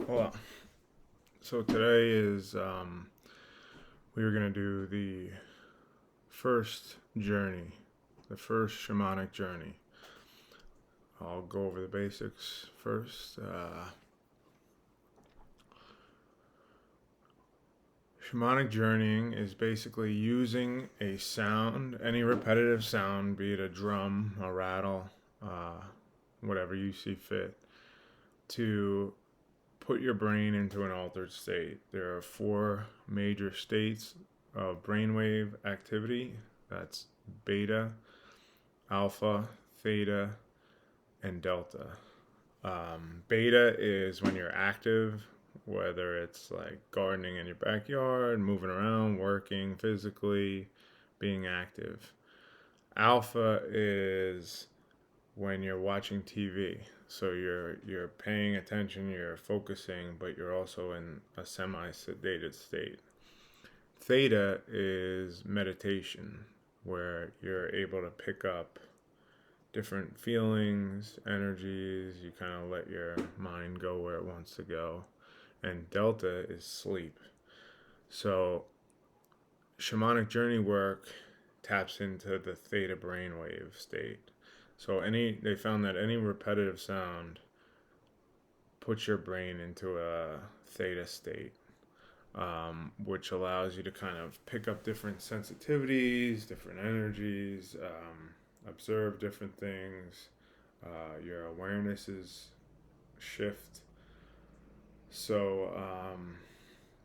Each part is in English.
Well, so today is we are going to do the first journey, the first shamanic journey. I'll go over the basics first. Shamanic journeying is basically using a sound, any repetitive sound, be it a drum, a rattle, whatever you see fit, to put your brain into an altered state. There are four major states of brainwave activity. That's beta, alpha, theta, and delta. Beta is when you're active, whether it's like gardening in your backyard, moving around, working physically, being active. Alpha is when you're watching TV. So you're paying attention, you're focusing, but you're also in a semi-sedated state. Theta is meditation, where you're able to pick up different feelings, energies, you kind of let your mind go where it wants to go. And delta is sleep. So shamanic journey work taps into the theta brainwave state. So they found that any repetitive sound puts your brain into a theta state, which allows you to kind of pick up different sensitivities, different energies, observe different things. Your awarenesses shift. So,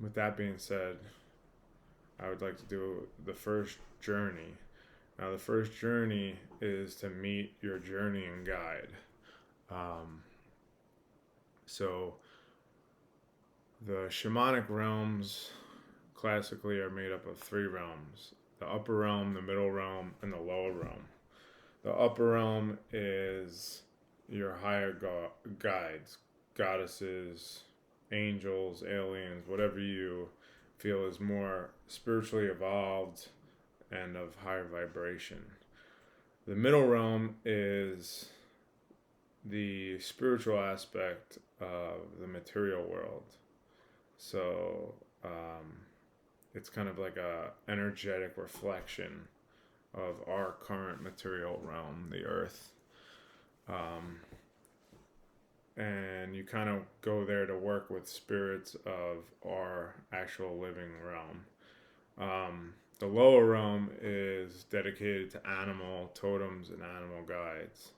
with that being said, I would like to do the first journey. Now, the first journey is to meet your journeying guide. So, the shamanic realms classically are made up of three realms: the upper realm, the middle realm, and the lower realm. The upper realm is your higher guides, goddesses, angels, aliens, whatever you feel is more spiritually evolved and of higher vibration. The middle realm is the spiritual aspect of the material world. So it's kind of like a energetic reflection of our current material realm, the earth. And you kind of go there to work with spirits of our actual living realm. The lower realm is dedicated to animal totems and animal guides.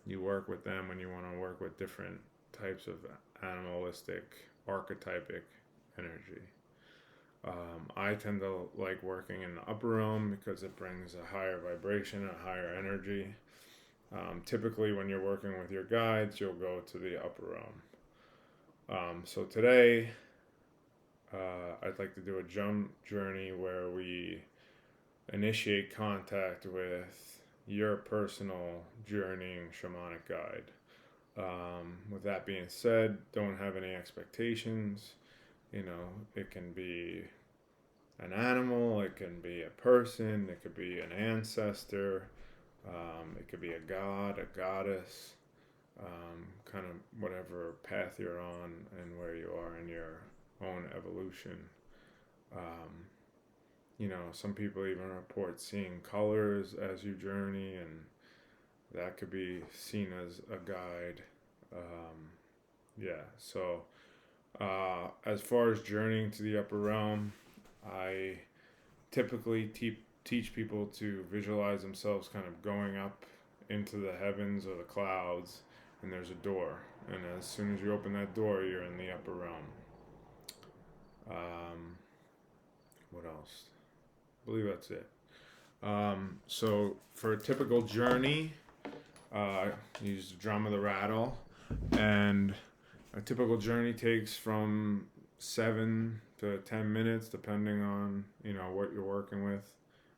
You work with them when you want to work with different types of animalistic, archetypic energy. I tend to like working in the upper realm because it brings a higher vibration, a higher energy. Typically, when you're working with your guides, you'll go to the upper realm. So today, I'd like to do a jump journey where we initiate contact with your personal journeying shamanic guide. With that being said, don't have any expectations. It can be an animal, it can be a person, it could be an ancestor, it could be a god, a goddess, kind of whatever path you're on and where you are in your own evolution. Some people even report seeing colors as you journey, and that could be seen as a guide. So as far as journeying to the upper realm, I typically teach people to visualize themselves kind of going up into the heavens or the clouds, and there's a door. And as soon as you open that door, you're in the upper realm. What else? I believe that's it. So for a typical journey, use the drum or the rattle, and a typical journey takes from 7 to 10 minutes, depending on what you're working with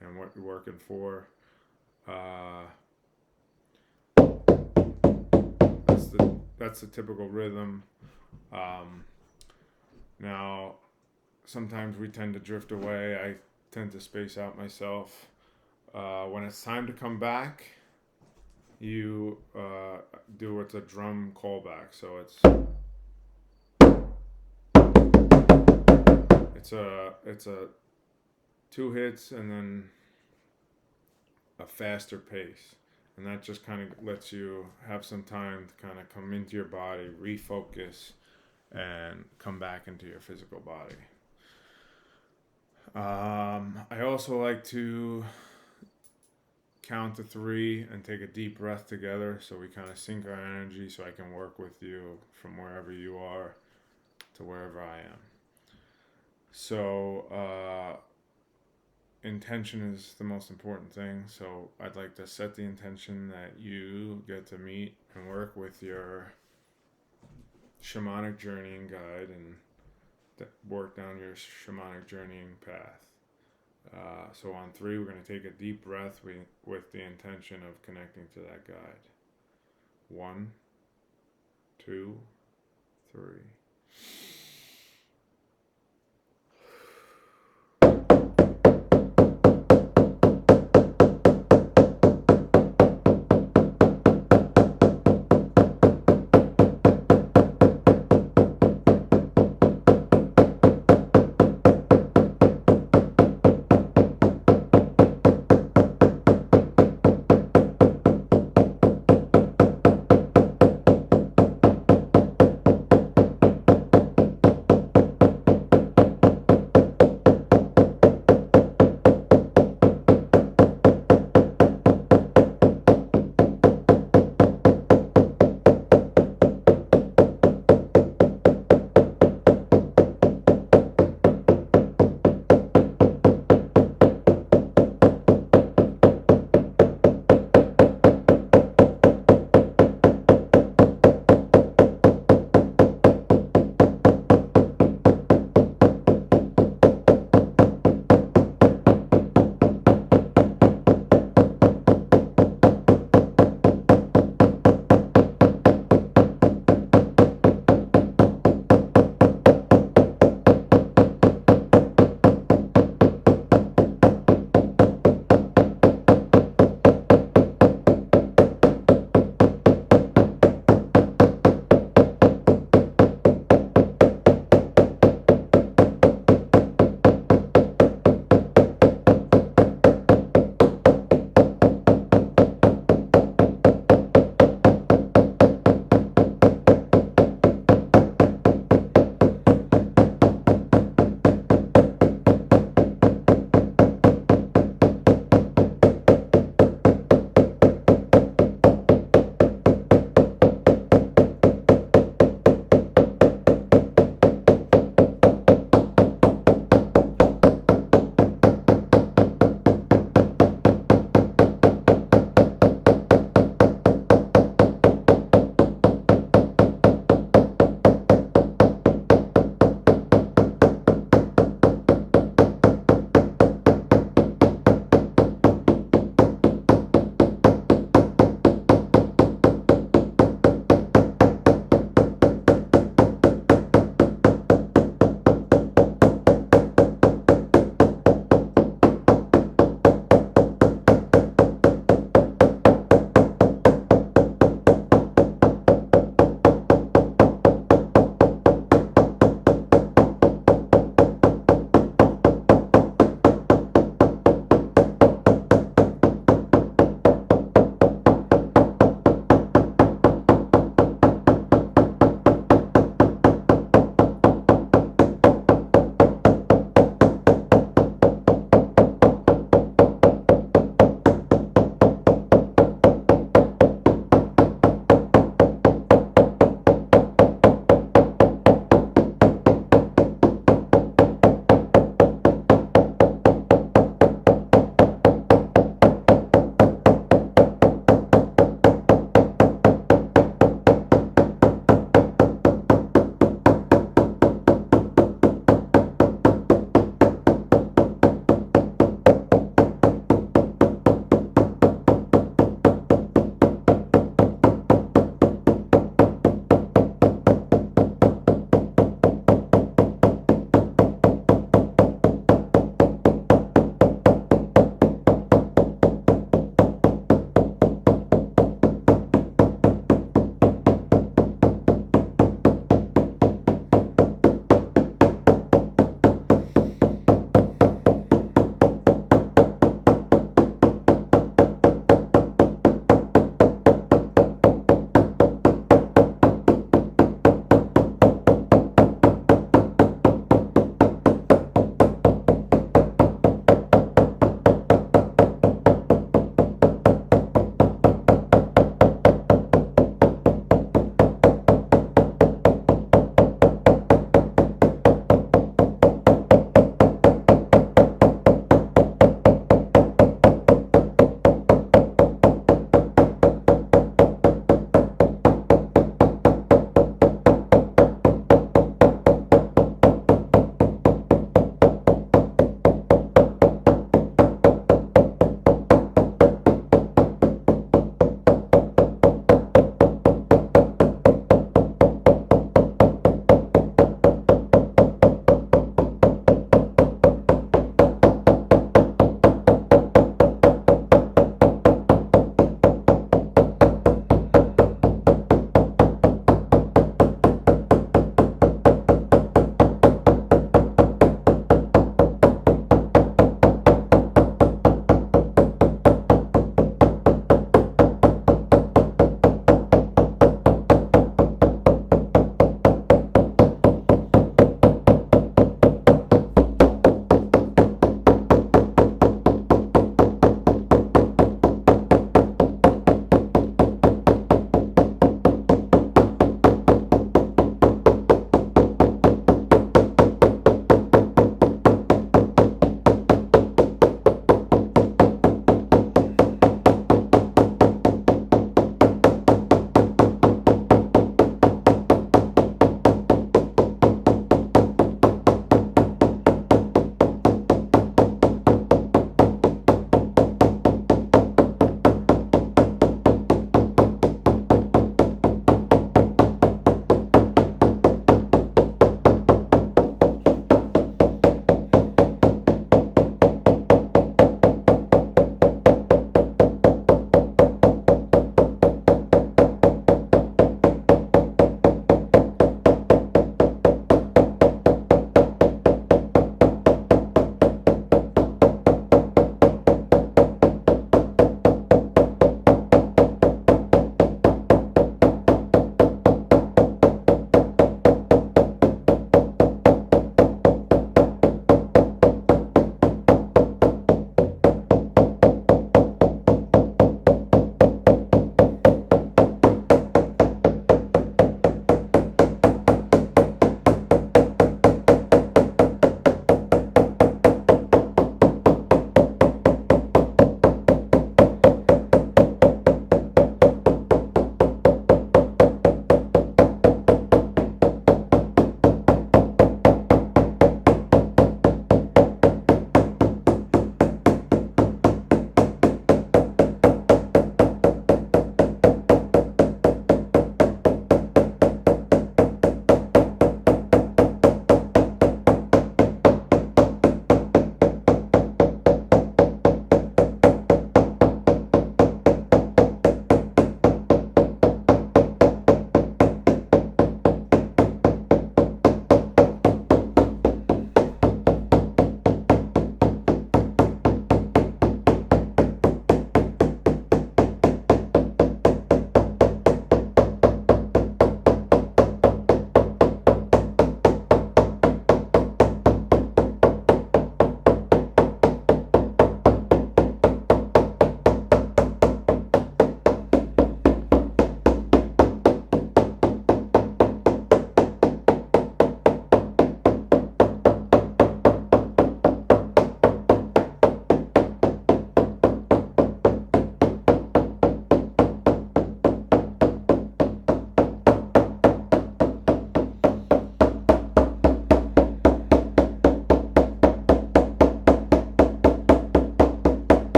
and what you're working for. That's the typical rhythm. Now, sometimes we tend to drift away. I tend to space out myself. When it's time to come back, you do what's a drum callback. So it's it's a 2 hits and then a faster pace, and that just kind of lets you have some time to kind of come into your body, refocus, and come back into your physical body. I also like to count to 3 and take a deep breath together, so we kind of sync our energy, so I can work with you from wherever you are to wherever I am. So intention is the most important thing, so I'd like to set the intention that you get to meet and work with your shamanic journeying guide and work down your shamanic journeying path. So on 3, we're going to take a deep breath with the intention of connecting to that guide. 1, 2, 3.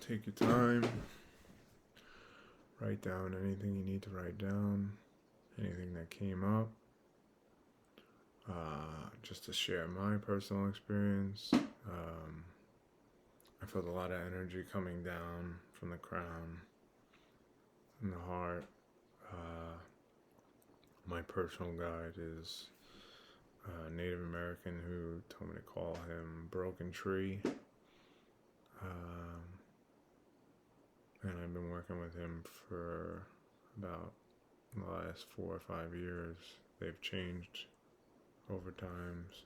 Take your time. Write down anything you need to write down, anything that came up. Just to share my personal experience, I felt a lot of energy coming down from the crown and the heart. My personal guide is a Native American who told me to call him Broken Tree. And I've been working with him for about the last 4 or 5 years. They've changed over times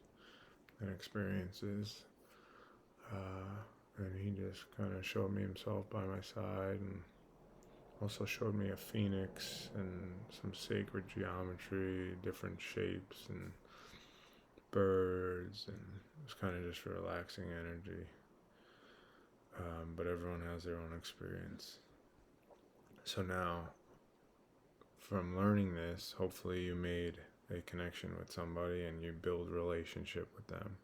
and experiences. And he just kind of showed me himself by my side, and also showed me a phoenix and some sacred geometry, different shapes and birds, and it was kind of just relaxing energy. But everyone has their own experience. So now, from learning this, hopefully you made a connection with somebody and you build relationship with them.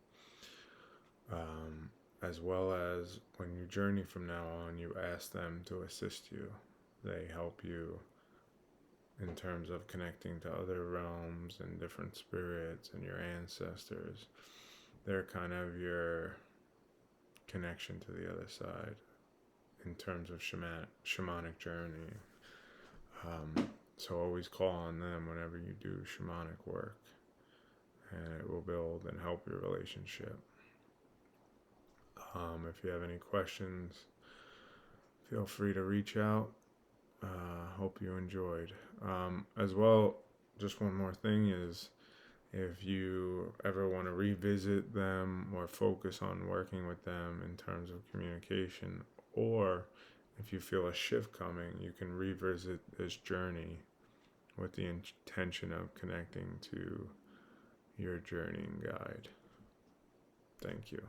As well as when you journey from now on, you ask them to assist you. They help you in terms of connecting to other realms and different spirits and your ancestors. They're kind of your connection to the other side in terms of shamanic journey. So always call on them whenever you do shamanic work, and it will build and help your relationship. If you have any questions, feel free to reach out. Hope you enjoyed. As well, just one more thing is, if you ever want to revisit them or focus on working with them in terms of communication, or if you feel a shift coming, you can revisit this journey with the intention of connecting to your journeying guide. Thank you.